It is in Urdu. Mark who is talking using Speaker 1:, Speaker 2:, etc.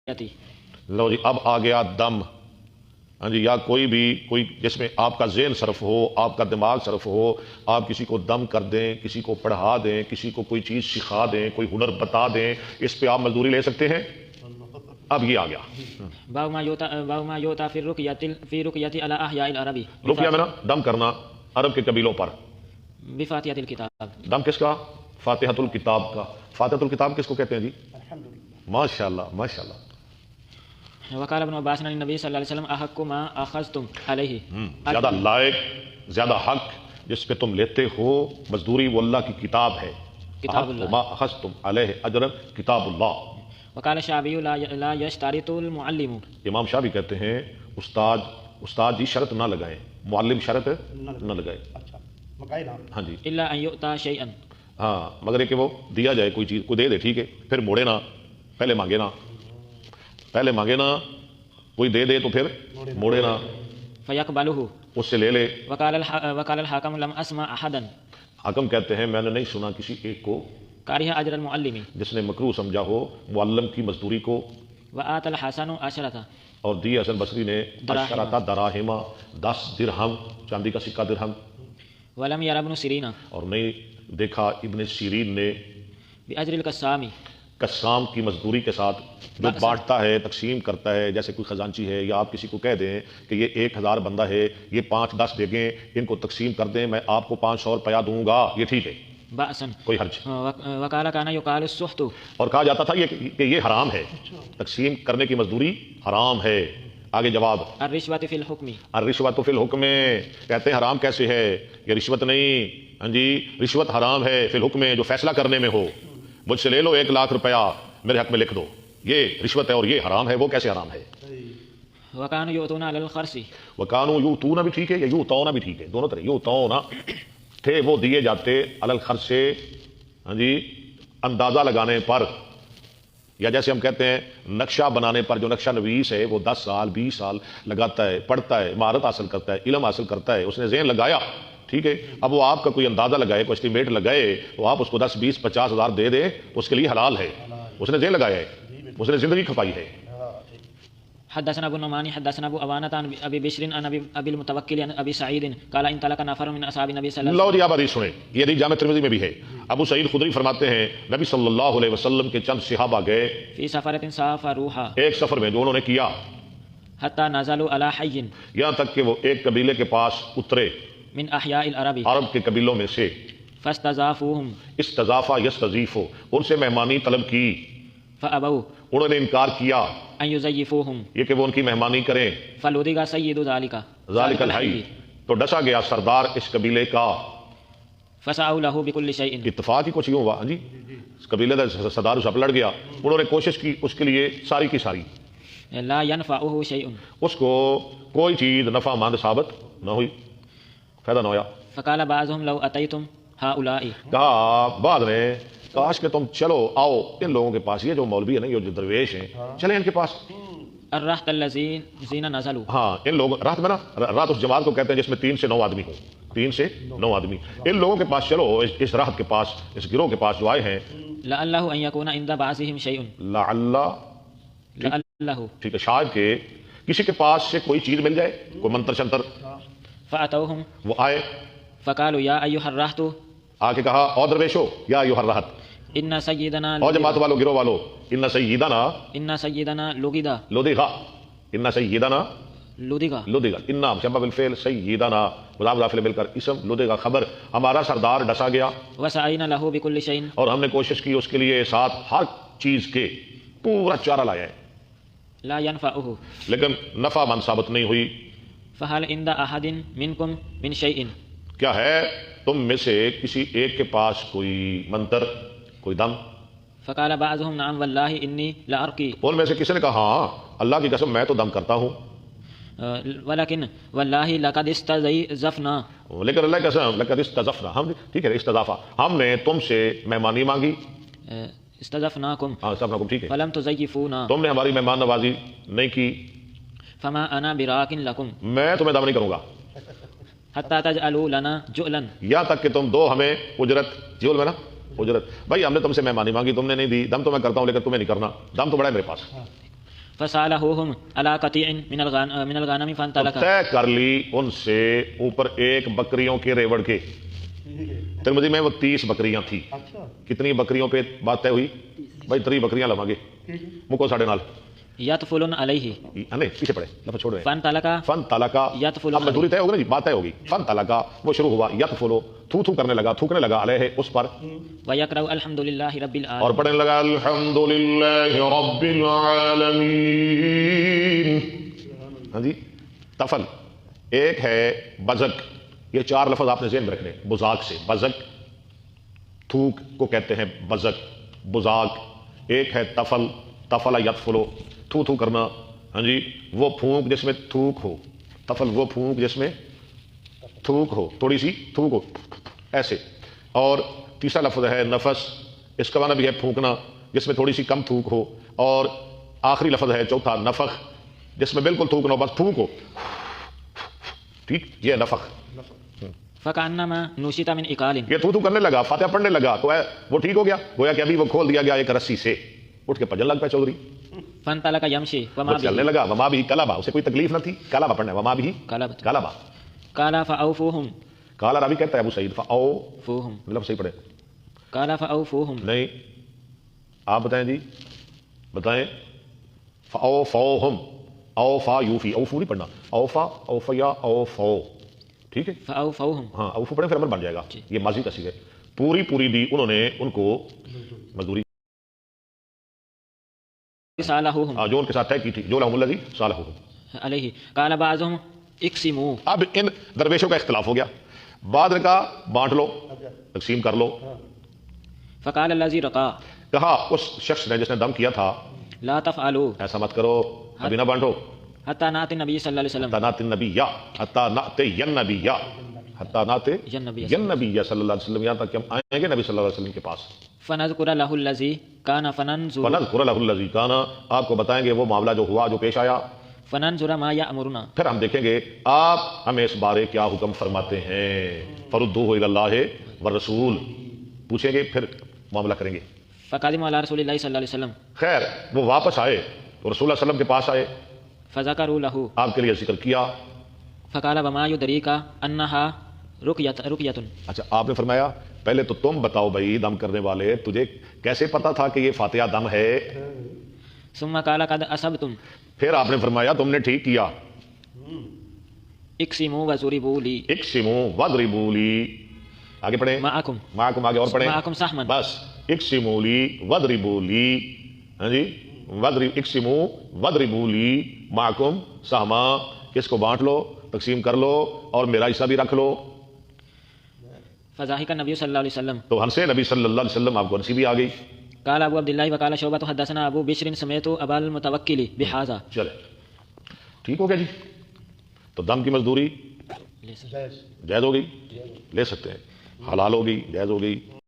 Speaker 1: لو جی اب آ گیا دم. ہاں جی، یا کوئی جس میں آپ کا ذہن صرف ہو، آپ کا دماغ صرف ہو، آپ کسی کو دم کر دیں، کسی کو پڑھا دیں، کسی کو کوئی چیز سکھا دیں، کوئی ہنر بتا دیں، اس پہ آپ مزدوری لے سکتے ہیں. اب یہ آ گیا
Speaker 2: باب ما یوتا فی رقیۃ علی احیاء العرب.
Speaker 1: رقیہ میں نا دم کرنا عرب کے قبیلوں پر.
Speaker 2: بفاتحۃ الکتاب.
Speaker 1: دم کس کا؟ فاتحۃ الکتاب کا. فاتحۃ الکتاب کس کو کہتے ہیں جی؟ ماشاء اللہ ماشاء اللہ.
Speaker 2: وقال ابن عباس عن النبی صلی اللہ علیہ وسلم احق ما اخذتم علیہ.
Speaker 1: زیادہ لائق، زیادہ حق جس پہ تم لیتے ہو مزدوری وہ اللہ کی کتاب ہے.
Speaker 2: کتاب اللہ.
Speaker 1: ما اخذتم علیہ اجرا کتاب اللہ.
Speaker 2: وقال الشعبی لا یشترط المعلم.
Speaker 1: امام شافعی کہتے ہیں استاد جی شرط نہ لگائیں، معلم شرط نہ لگائے. ہاں جی.
Speaker 2: الا ان یؤتا شیئا.
Speaker 1: ہاں مگر یہ کہ وہ دیا جائے کوئی چیز، کوئی دے دے ٹھیک ہے، پھر موڑے نہ، پہلے مانگے نا، کوئی دے دے تو پھر موڑے نہ،
Speaker 2: فیقبلہ.
Speaker 1: اس سے لے لے.
Speaker 2: وقال الحاکم لم اسمع احدا.
Speaker 1: حاکم کہتے ہیں میں نے نہیں سنا کسی ایک کو
Speaker 2: کارہ اجر المعلم.
Speaker 1: جس نے مکروہ سمجھا ہو معلم کی مزدوری کو.
Speaker 2: وآت الحسن عشرۃ.
Speaker 1: اور دی حسن بصری نے عشرۃ دراہم 10 درہم، چاندی کا سکہ درہم.
Speaker 2: ولم یر ابن سیرین.
Speaker 1: اور نہیں دیکھا ابن سیرین نے
Speaker 2: باجر القسام.
Speaker 1: قسام کی مزدوری کے ساتھ جو بانٹتا ہے، تقسیم کرتا ہے، جیسے کوئی خزانچی ہے یا آپ کسی کو کہہ دیں کہ یہ 1000 بندہ ہے، یہ 5-10 بیگیں ان کو تقسیم کر دیں، میں آپ کو 500 روپیہ دوں گا، یہ ٹھیک ہے،
Speaker 2: بأسن.
Speaker 1: کوئی حرج.
Speaker 2: وقال کان یقال السحت.
Speaker 1: اور کہا جاتا تھا کہ یہ حرام ہے، تقسیم کرنے کی مزدوری حرام ہے. آگے جواب.
Speaker 2: الرشوۃ فی الحکم.
Speaker 1: الرشوۃ فی الحکم. کہتے ہیں حرام کیسے ہے؟ یہ رشوت نہیں. ہاں جی، رشوت حرام ہے فی الحکم، جو فیصلہ کرنے میں ہو. مجھ سے لے لو 1 لاکھ روپیہ، میرے حق میں لکھ دو، یہ رشوت ہے اور یہ حرام ہے. وہ کیسے حرام ہے؟
Speaker 2: وکانوا یؤتون علی الخرص.
Speaker 1: وکانوا یؤتون بھی ٹھیک ہے، یا یؤتون بھی ٹھیک ہے، دونوں طرح. یؤتون تھے وہ دیے جاتے علی الخرص سے، ہاں جی، اندازہ لگانے پر، یا جیسے ہم کہتے ہیں نقشہ بنانے پر. جو نقشہ نویس ہے وہ 10 سال 20 سال لگاتا ہے، پڑھتا ہے، مہارت حاصل کرتا ہے، علم حاصل کرتا ہے، اس نے ذہن لگایا، ٹھیک ہے. اب وہ آپ کا کوئی اندازہ لگائے، کوئی اسٹیمیٹ لگائے، تو آپ اس کو 10 20 50 ہزار دے دے، اس کے لیے حلال ہے. اس نے ذہن لگایا ہے، اس نے زندگی کھپائی ہے.
Speaker 2: حدثنا ابو النعمان حدثنا ابو عوانة عن ابي بشر عن ابي المتوكل عن ابي سعيد قال انطلق نفر من اصحاب النبي صلى الله عليه وسلم.
Speaker 1: اللہ حدیث سنیں، یہ حدیث جامع ترمذی میں بھی ہے. ابو سعید خدری فرماتے ہیں نبی صلی اللہ علیہ وسلم کے چند صحابہ گئے
Speaker 2: في سفرة سافروها.
Speaker 1: ایک سفر میں جو انہوں نے کیا،
Speaker 2: حتى نزلوا على حي
Speaker 1: یہاں تک کہ وہ ایک قبیلے کے پاس اترے
Speaker 2: من احياء العرب.
Speaker 1: عرب کے قبیلوں میں سے.
Speaker 2: فاستضافوهم.
Speaker 1: استضافہ یستضیفو، ان سے مہمانی طلب کی.
Speaker 2: فابوا
Speaker 1: انہوں نے انکار کیا
Speaker 2: ان يضيفوهم.
Speaker 1: یہ کہ وہ ان کی مہمانی کریں.
Speaker 2: فلدغ سيد ذلك
Speaker 1: ذالک الحی، تو ڈسا گیا سردار اس قبیلے کا.
Speaker 2: فسعوا له بكل شيء.
Speaker 1: اتفاق ہی کچھ یوں ہوا. ہاں جی، اس قبیلے کا سردار اس لڑ گیا، انہوں نے کوشش کی اس کے لیے ساری کی ساری،
Speaker 2: لا ينفعه شيء.
Speaker 1: اس کو کوئی چیز نفع مند ثابت نہ ہوئی، فائدہ نہ ہویا.
Speaker 2: فقال بعضهم لو اتيتم هؤلاء.
Speaker 1: کہا بعد نے کاش کہ تم چلو آؤ ان لوگوں کے پاس، یہ جو مولوی ہے نا، یہ جو درویش ہیں، چلیں ان کے پاس.
Speaker 2: الرهط الذين نزلوا.
Speaker 1: ہاں ان لوگوں، رات میں نا، رات اس جماعت کو کہتے ہیں جس میں 3 سے 9 آدمی ہوں، 3 سے 9 آدمی. ان لوگوں کے پاس چلو، اس راحت کے پاس، اس گروہ کے پاس جو آئے ہیں.
Speaker 2: لعله ان يكون عند بعضهم شيء. لعله
Speaker 1: ٹھیک ہے، شاید کہ کسی کے پاس سے کوئی چیز مل جائے، کوئی منتر شنتر.
Speaker 2: فاتوهم.
Speaker 1: وہ آئے،
Speaker 2: فقالوا يا ايها الرهط.
Speaker 1: آ کے کہا او درویشو یا ایھا الرہط،
Speaker 2: ان سيدنا
Speaker 1: او جماعت والو، گروہ والو، ان سیدنا
Speaker 2: لغدا.
Speaker 1: لدغا، ان سیدنا
Speaker 2: لدغا.
Speaker 1: لدغا، ان مشبہ بالفعل، سیدنا مضاف اضافہ مل کر اسم، لدغا خبر. ہمارا سردار ڈسا گیا
Speaker 2: وسعينا له بكل شيء.
Speaker 1: اور ہم نے کوشش کی اس کے لیے ساتھ ہر چیز کے پورا چارہ لایا ہے،
Speaker 2: لا ينفعه.
Speaker 1: لیکن نفع مند ثابت نہیں ہوئی.
Speaker 2: فهل عند احد منكم من شيء.
Speaker 1: کیا ہے تم میں سے کسی ایک کے پاس کوئی منتر، کوئی دم؟
Speaker 2: فقال بعضهم نعم والله اني لارقي.
Speaker 1: ان میں سے کسی نے کہا ہاں اللہ کی قسم میں تو دم کرتا ہوں.
Speaker 2: ولكن والله لقد استضفنا.
Speaker 1: لیکن اللہ کی قسم لقد استضفنا، ہم ٹھیک ہے استضافہ، ہم نے تم سے مہمانی مانگی.
Speaker 2: استضفناكم.
Speaker 1: ہاں استضافناکم ٹھیک ہے،
Speaker 2: فلم تضيفونا.
Speaker 1: تم نے ہماری مہمان نوازی نہیں کی.
Speaker 2: فما انا براق لكم
Speaker 1: میں تمہیں دم نہیں کروں گا
Speaker 2: حتى تجعلوا لنا جؤلا.
Speaker 1: یہاں تک کہ تم دو ہمیں اجرت. جول میں نا اجرت. بھائی ہم نے تم سے مہمانی مانگی، تم نے نہیں دی. دم تو میں کرتا ہوں لیکن تمہیں نہیں کرنا، دم تو بڑا ہے میرے پاس.
Speaker 2: فسالهم على قطيع من الغنم فانطلق.
Speaker 1: طے کر لی ان سے اوپر ایک بکریوں کے ریوڑ کے. ترمذی میں وہ 30 بکریاں تھی. کتنی بکریوں پہ بات طے ہوئی؟ بھائی 3 بکریاں لواں گے مکو ساڑھے نال
Speaker 2: یطفلن علیہ.
Speaker 1: نہیں پیچھے پڑے لفظ چھوڑ رہے ہیں.
Speaker 2: فانطلق
Speaker 1: فن تلکا.
Speaker 2: یطفل
Speaker 1: اب مزدوری طے ہوگی نا جی، بات طے ہوگی. فن تلکا وہ شروع ہوا یطفلو تھو تھو کرنے لگا، تھوکنے لگا علیہ اس پر،
Speaker 2: ویقرأ الحمد للہ رب
Speaker 1: اور
Speaker 2: العالمین.
Speaker 1: پڑھنے لگا الحمدللہ رب العالمین. ہاں جی. تفل ایک ہے بزک، یہ 4 لفظ آپ نے ذہن میں رکھنے. بزاق سے بزک، تھوک کو کہتے ہیں بزک بزاق. ایک ہے تفل، تفل یتفلو تھو تھو کرنا. ہاں جی. وہ پھونک جس میں تھوک ہو. تفل وہ پھونک جس میں تھوک ہو، تھوڑی سی تھوک ہو ایسے. اور تیسرا لفظ ہے نفس، اس کا معنی بھی ہے پھونکنا جس میں تھوڑی سی کم تھوک ہو. اور آخری لفظ ہے چوتھا نفخ، جس میں بالکل تھوک نہ ہو، بس تھوک ہو. ٹھیک، یہ نفخ.
Speaker 2: فکأنما نوشط من اقال.
Speaker 1: یہ تھو تھو کرنے لگا، فاتحہ پڑھنے لگا تو وہ ٹھیک ہو گیا، گویا کہ ابھی وہ کھول دیا گیا ایک رسی سے. اٹھ کے بھجن لگ پہ چودھری.
Speaker 2: فانطلق یمشی وما
Speaker 1: وہ چلنے
Speaker 2: به
Speaker 1: لگا. وما بھی کلبا، اسے کوئی تکلیف نہ تھی. کلبا پڑھنا ہے، وما بھی
Speaker 2: قلبت.
Speaker 1: کلبا.
Speaker 2: قال فأوفوهم.
Speaker 1: کالا راوی کہتا ہے ابو سعید فاو،
Speaker 2: فوهم.
Speaker 1: مطلب صحیح پڑھے.
Speaker 2: قال فأوفوهم.
Speaker 1: نہیں آپ بتائیں جی، بتائیں. فاو فوہم، اوفا یوفی، اوفو نہیں پڑھنا، اوفا اوفیا اوفو. ٹھیک ہے.
Speaker 2: فأوفوهم.
Speaker 1: ہاں اوفو پڑھیں پھر عمل بن جائے گا. یہ ماضی کا صیغہ ہے. پوری دی انہوں نے ان کو مزدوری
Speaker 2: صالحوهم
Speaker 1: جو ان کے ساتھ طے کی تھی. جو لهم الذی صالحوهم
Speaker 2: علیہ. قال بعضهم اقسموا.
Speaker 1: اب ان درویشوں کا اختلاف ہو گیا. بعد نے کہا بانٹ لو، تقسیم کر لو.
Speaker 2: فقال الذی رقا.
Speaker 1: کہا اس شخص نے جس نے دم کیا تھا،
Speaker 2: لا تفعلوا
Speaker 1: ایسا مت کرو، ابھی نہ بانٹو.
Speaker 2: حتى نأتي النبي صلی اللہ علیہ وسلم.
Speaker 1: حتی نات النبی، حتی نات النبی، حتی نات النبی صلی اللہ علیہ وسلم، یہاں تک کہ ہم آئیں گے نبی صلی اللہ علیہ وسلم کے پاس.
Speaker 2: فنذكر له الذي كان فننظر.
Speaker 1: فنذكر له الذی کان، آپ کو بتائیں گے وہ معاملہ جو ہوا، جو پیش آیا.
Speaker 2: فننظر ما يأمرنا.
Speaker 1: پھر ہم دیکھیں گے آپ ہمیں اس بارے کیا حکم فرماتے ہیں. فردوہ الی اللہ والرسول، پوچھیں گے پھر معاملہ کریں گے.
Speaker 2: فقدم على رسول اللہ صلی اللہ علیہ وسلم.
Speaker 1: خیر وہ واپس آئے تو رسول اللہ صلی اللہ علیہ وسلم کے پاس آئے،
Speaker 2: فذكروا له.
Speaker 1: آپ کے لیے ذکر کیا.
Speaker 2: فقال وما يدريك انها رقية.
Speaker 1: اچھا آپ نے فرمایا پہلے تو تم بتاؤ بھائی دم کرنے والے، تجھے کیسے پتا تھا کہ یہ فاتحہ دم ہے؟
Speaker 2: ثم قال قد اصبتم.
Speaker 1: پھر آپ نے فرمایا تم نے ٹھیک کیا.
Speaker 2: اقسموا وضربوا لي.
Speaker 1: اقسموا واضربوا لی. آگے پڑھیں.
Speaker 2: معكم.
Speaker 1: معکم آگے اور پڑھیں.
Speaker 2: معكم سہما.
Speaker 1: بس اقسموا لی واضربوا لی. ہاں جی. اقسموا واضربوا لی معکم سہما، کس کو بانٹ لو، تقسیم کر لو اور میرا حصہ بھی رکھ لو.
Speaker 2: فضاحك النبي صلی اللہ علیہ وسلم.
Speaker 1: تو ہنسے نبی صلی اللہ علیہ وسلم، آپ کو ہنسی بھی آ گئی.
Speaker 2: قال ابو عبد الله وقال شعبة حدثنا ابو بشر سمعت ابا المتوكل بهذا.
Speaker 1: چلے ٹھیک ہو گیا جی. تو دم کی مزدوری جائز ہو گئی، لے سکتے ہیں. حلال ہو گئی، جائز ہو گئی.